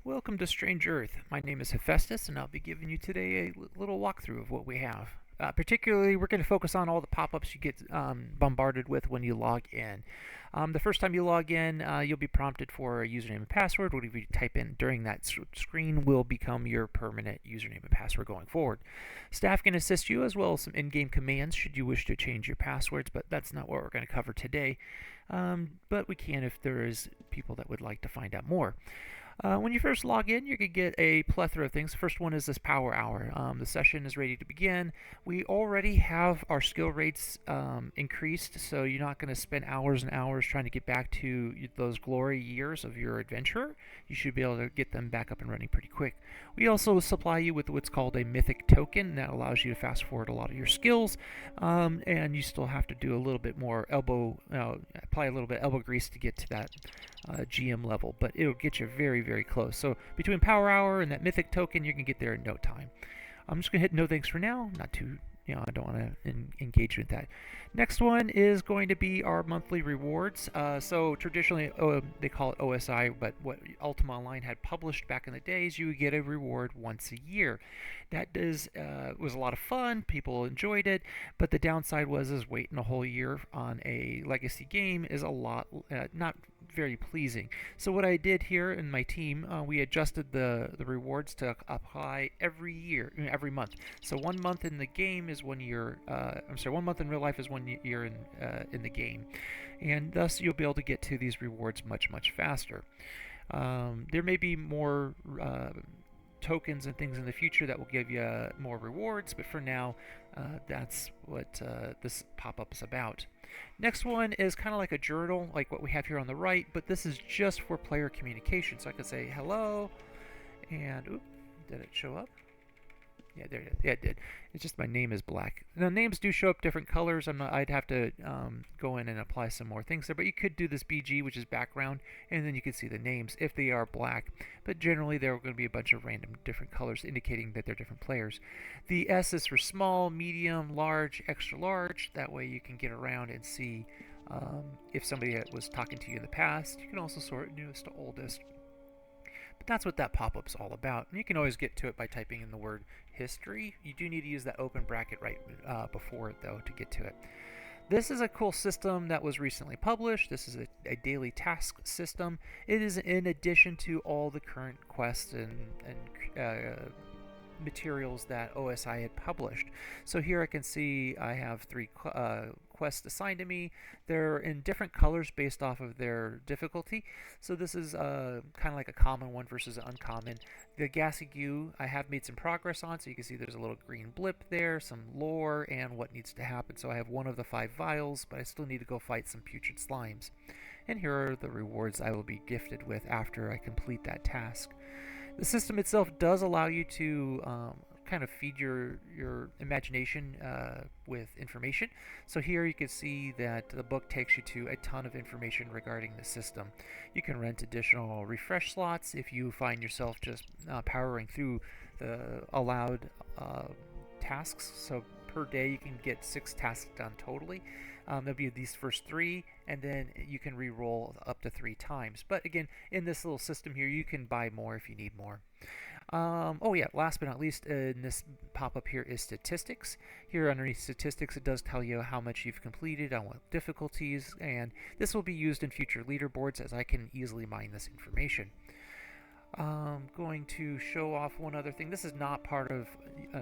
Welcome to Strange Earth. My name is Hephaestus, and I'll be giving you today a little walkthrough of what we have. Particularly, we're going to focus on all the pop-ups you get bombarded with when you log in. The first time you log in, you'll be prompted for a username and password. Whatever you type in during that screen will become your permanent username and password going forward. Staff can assist you as well as some in-game commands should you wish to change your passwords, but that's not what we're going to cover today. But we can if there is people that would like to find out more. When you first log in, you're going to get a plethora of things. The first one is this power hour. The session is ready to begin. We already have our skill rates increased, so you're not going to spend hours and hours trying to get back to those glory years of your adventure. You should be able to get them back up and running pretty quick. We also supply you with what's called a mythic token that allows you to fast forward a lot of your skills, and you still have to do a little bit more apply a little bit of elbow grease to get to that GM level, but it'll get you very, very close. So between power hour and that mythic token, you can get there in no time. I'm just going to hit no thanks for now. Not too, I don't want to engage with that. Next one is going to be our monthly rewards. So traditionally, they call it OSI, but what Ultima Online had published back in the days, you would get a reward once a year. That was a lot of fun. People enjoyed it, but the downside was waiting a whole year on a legacy game is a lot not very pleasing. So what I did here in my team, we adjusted the rewards to apply every year, every month. So 1 month in the game is 1 year. 1 month in real life is 1 year in the game, and thus you'll be able to get to these rewards much faster. There may be more tokens and things in the future that will give you more rewards, but for now, that's what this pop-up is about. Next one is kind of like a journal, like what we have here on the right, but this is just for player communication. So I can say hello, and did it show up? Yeah, there it is. Yeah, it did. It's just my name is black. Now, names do show up different colors. I'd have to go in and apply some more things there, but you could do this BG, which is background, and then you can see the names if they are black. But generally, there are going to be a bunch of random different colors indicating that they're different players. The S is for small, medium, large, extra large. That way you can get around and see if somebody was talking to you in the past. You can also sort newest to oldest. But that's what that pop-up's all about. And you can always get to it by typing in the word history. You do need to use that open bracket right before it, though, to get to it. This is a cool system that was recently published. This is a daily task system. It is in addition to all the current quests and materials that OSI had published. So here I can see I have 3 quests assigned to me. They're in different colors based off of their difficulty. So this is kind of like a common one versus an uncommon. The gassy goo I have made some progress on, so you can see there's a little green blip there, some lore, and what needs to happen. So I have 1 of the 5 vials, but I still need to go fight some putrid slimes. And here are the rewards I will be gifted with after I complete that task. The system itself does allow you to kind of feed your imagination with information. So here you can see that the book takes you to a ton of information regarding the system. You can rent additional refresh slots if you find yourself just powering through the allowed tasks. So per day you can get 6 tasks done totally. There'll be these first 3, and then you can re-roll up to 3 times. But again, in this little system here, you can buy more if you need more. Last but not least, in this pop-up here is statistics. Here underneath statistics, it does tell you how much you've completed on what difficulties, and this will be used in future leaderboards as I can easily mine this information. Going to show off one other thing. This is not part of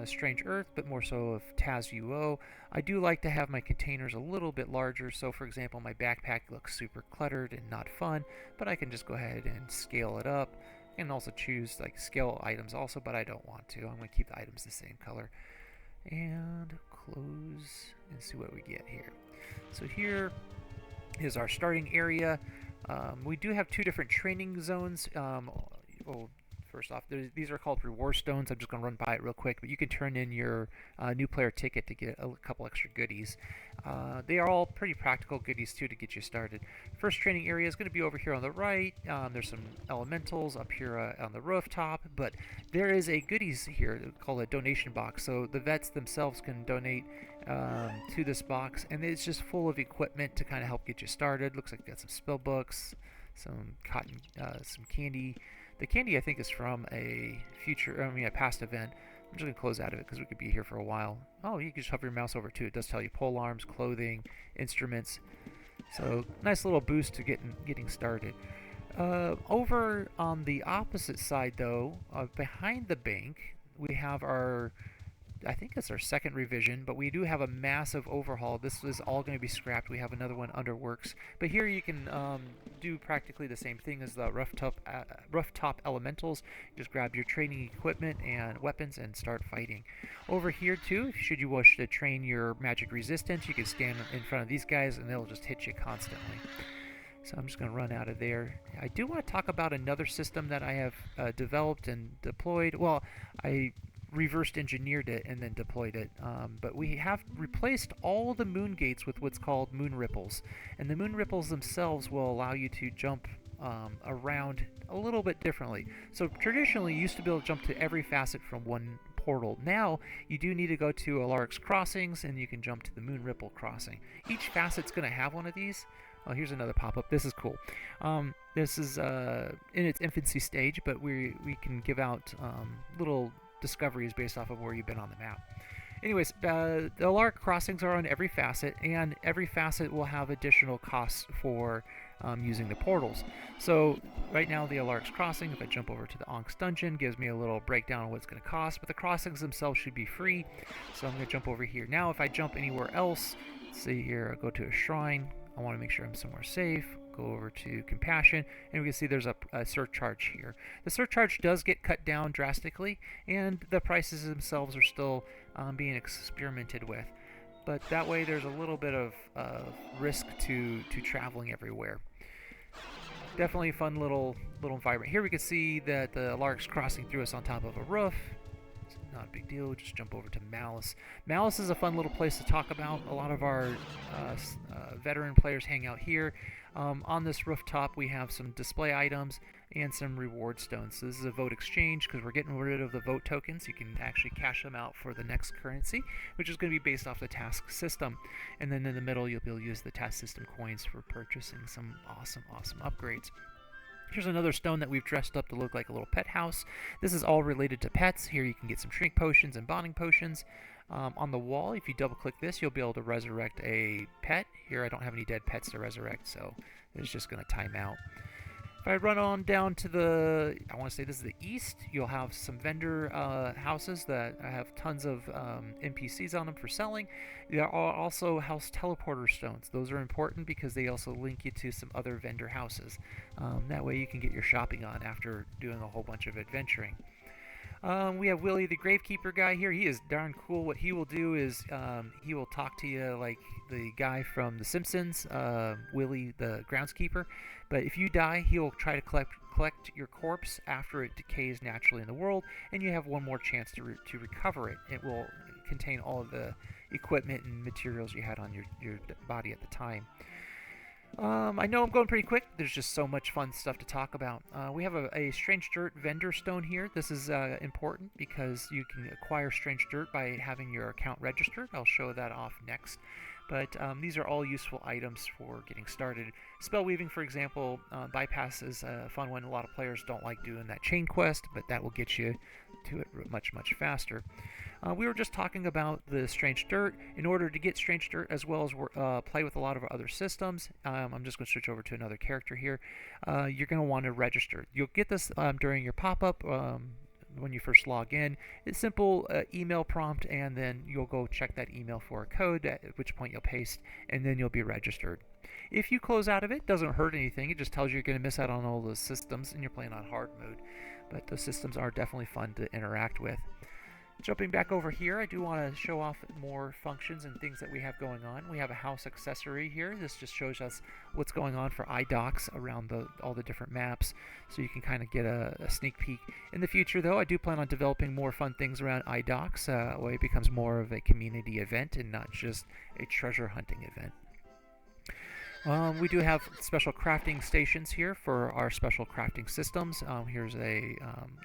Strange Earth, but more so of TazUO. I do like to have my containers a little bit larger, so for example, my backpack looks super cluttered and not fun, but I can just go ahead and scale it up, and also choose like scale items also, but I don't want to. I'm going to keep the items the same color. And close and see what we get here. So here is our starting area. We do have 2 different training zones. First off, these are called reward stones. I'm just going to run by it real quick, but you can turn in your new player ticket to get a couple extra goodies. They are all pretty practical goodies too to get you started. First training area is going to be over here on the right. There's some elementals up here on the rooftop, but there is a goodies here called a donation box. So the vets themselves can donate to this box, and it's just full of equipment to kind of help get you started. Looks like you got some spell books, some cotton, some candy. The candy I think is from a a past event. I'm just gonna close out of it because we could be here for a while. Oh, you can just hover your mouse over too. It does tell you pole arms, clothing, instruments. So nice little boost to getting started. Over on the opposite side, though, behind the bank, we have I think it's our second revision, but we do have a massive overhaul. This is all going to be scrapped. We have another one under works. But here you can do practically the same thing as the rooftop elementals. Just grab your training equipment and weapons and start fighting. Over here too, should you wish to train your magic resistance, you can stand in front of these guys and they'll just hit you constantly. So I'm just going to run out of there. I do want to talk about another system that I have developed and deployed. Well, I reversed engineered it and then deployed it. But we have replaced all the moon gates with what's called moon ripples. And the moon ripples themselves will allow you to jump around a little bit differently. So traditionally you used to be able to jump to every facet from one portal. Now you do need to go to Alaric's crossings and you can jump to the moon ripple crossing. Each facet's going to have one of these. Oh, here's another pop-up. This is cool. This is in its infancy stage, but we can give out little discoveries based off of where you've been on the map. Anyways, the Alaric crossings are on every facet, and every facet will have additional costs for using the portals. So right now the Alaric's crossing, if I jump over to the Ank's dungeon, gives me a little breakdown on what it's going to cost, but the crossings themselves should be free. So I'm going to jump over here. Now if I jump anywhere else, let's see here, I go to a shrine. I want to make sure I'm somewhere safe. Go over to compassion, and we can see there's a surcharge here. The surcharge does get cut down drastically, and the prices themselves are still being experimented with. But that way there's a little bit of risk to traveling everywhere. Definitely a fun little environment. Here we can see that the Alaric's crossing through us on top of a roof. It's not a big deal. Just jump over to Malice. Malice is a fun little place to talk about. A lot of our veteran players hang out here. On this rooftop we have some display items and some reward stones. So this is a vote exchange because we're getting rid of the vote tokens. You can actually cash them out for the next currency, which is going to be based off the task system. And then in the middle you'll be able to use the task system coins for purchasing some awesome upgrades. Here's another stone that we've dressed up to look like a little pet house. This is all related to pets. Here you can get some shrink potions and bonding potions. On the wall, if you double click this, you'll be able to resurrect a pet. Here I don't have any dead pets to resurrect, so it's just going to time out. If I run on down to I want to say this is the east, you'll have some vendor houses that have tons of NPCs on them for selling. There are also house teleporter stones. Those are important because they also link you to some other vendor houses. That way you can get your shopping on after doing a whole bunch of adventuring. We have Willie the Gravekeeper guy here. He is darn cool. What he will do is he will talk to you like the guy from The Simpsons, Willie the Groundskeeper. But if you die, he will try to collect your corpse after it decays naturally in the world, and you have one more chance to recover it. It will contain all of the equipment and materials you had on your body at the time. I know I'm going pretty quick. There's just so much fun stuff to talk about. We have a Strange Dirt vendor stone here. This is important because you can acquire Strange Dirt by having your account registered. I'll show that off next. But these are all useful items for getting started. Spell weaving, for example, bypass is a fun one. A lot of players don't like doing that chain quest, but that will get you to it much faster. We were just talking about the Strange Dirt. In order to get Strange Dirt, as well as play with a lot of our other systems, I'm just going to switch over to another character here. You're going to want to register. You'll get this during your pop-up when you first log in. It's simple email prompt, and then you'll go check that email for a code, at which point you'll paste, and then you'll be registered. If you close out of it, doesn't hurt anything. It just tells you you're going to miss out on all those systems, and you're playing on hard mode. But those systems are definitely fun to interact with. Jumping back over here, I do want to show off more functions and things that we have going on. We have a house accessory here. This just shows us what's going on for iDocs around all the different maps, so you can kind of get a sneak peek. In the future, though, I do plan on developing more fun things around iDocs, that way it becomes more of a community event and not just a treasure hunting event. We do have special crafting stations here for our special crafting systems. Here's a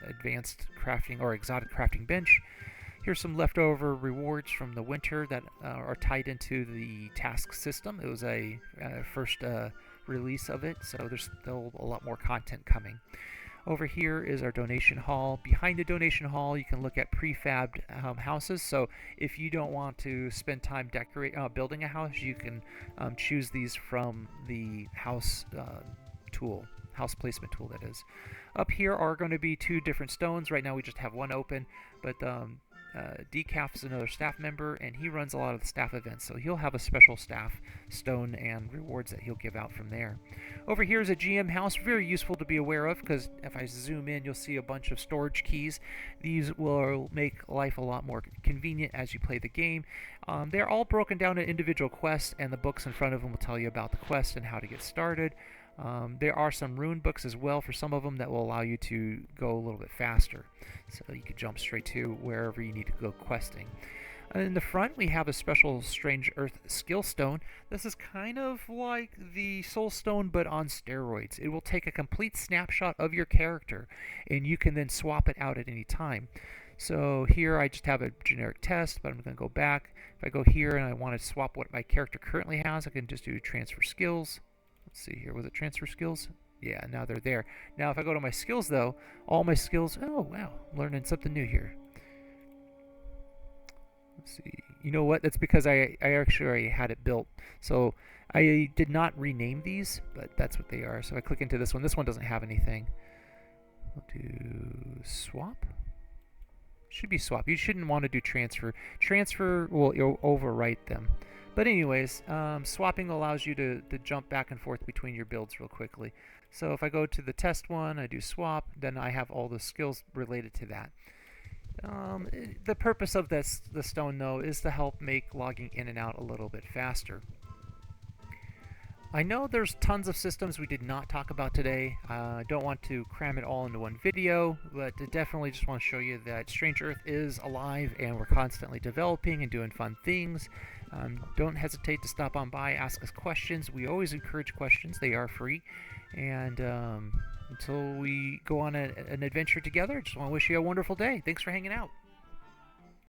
advanced crafting or exotic crafting bench. Here's some leftover rewards from the winter that are tied into the task system. It was a first release of it, so there's still a lot more content coming. Over here is our donation hall. Behind the donation hall, you can look at prefabbed houses. So if you don't want to spend time building a house, you can choose these from the house tool, house placement tool, that is. Up here are going to be two different stones. Right now we just have one open, but Decaf is another staff member, and he runs a lot of the staff events, so he'll have a special staff stone and rewards that he'll give out from there. Over here is a GM house, very useful to be aware of, because if I zoom in, you'll see a bunch of storage keys. These will make life a lot more convenient as you play the game. They're all broken down in individual quests, and the books in front of them will tell you about the quest and how to get started. There are some rune books as well for some of them that will allow you to go a little bit faster, so you can jump straight to wherever you need to go questing. In the front, we have a special Strange Earth skill stone. This is kind of like the Soul Stone, but on steroids. It will take a complete snapshot of your character, and you can then swap it out at any time. So here I just have a generic test, but I'm going to go back. If I go here and I want to swap what my character currently has, I can just do transfer skills. Let's see here, was it transfer skills? Yeah, now they're there. Now if I go to my skills though, all my skills, oh wow, learning something new here. Let's see, you know what, that's because I actually already had it built. So I did not rename these, but that's what they are. So I click into this one doesn't have anything. I'll do swap. Should be swap. You shouldn't want to do transfer. Transfer will overwrite them. But anyways, swapping allows you to jump back and forth between your builds real quickly. So if I go to the test one, I do swap, then I have all the skills related to that. The purpose of the stone, though, is to help make logging in and out a little bit faster. I know there's tons of systems we did not talk about today. I don't want to cram it all into one video, but I definitely just want to show you that Strange Earth is alive and we're constantly developing and doing fun things. Don't hesitate to stop on by, ask us questions. We always encourage questions. They are free. And until we go on an adventure together, I just want to wish you a wonderful day. Thanks for hanging out.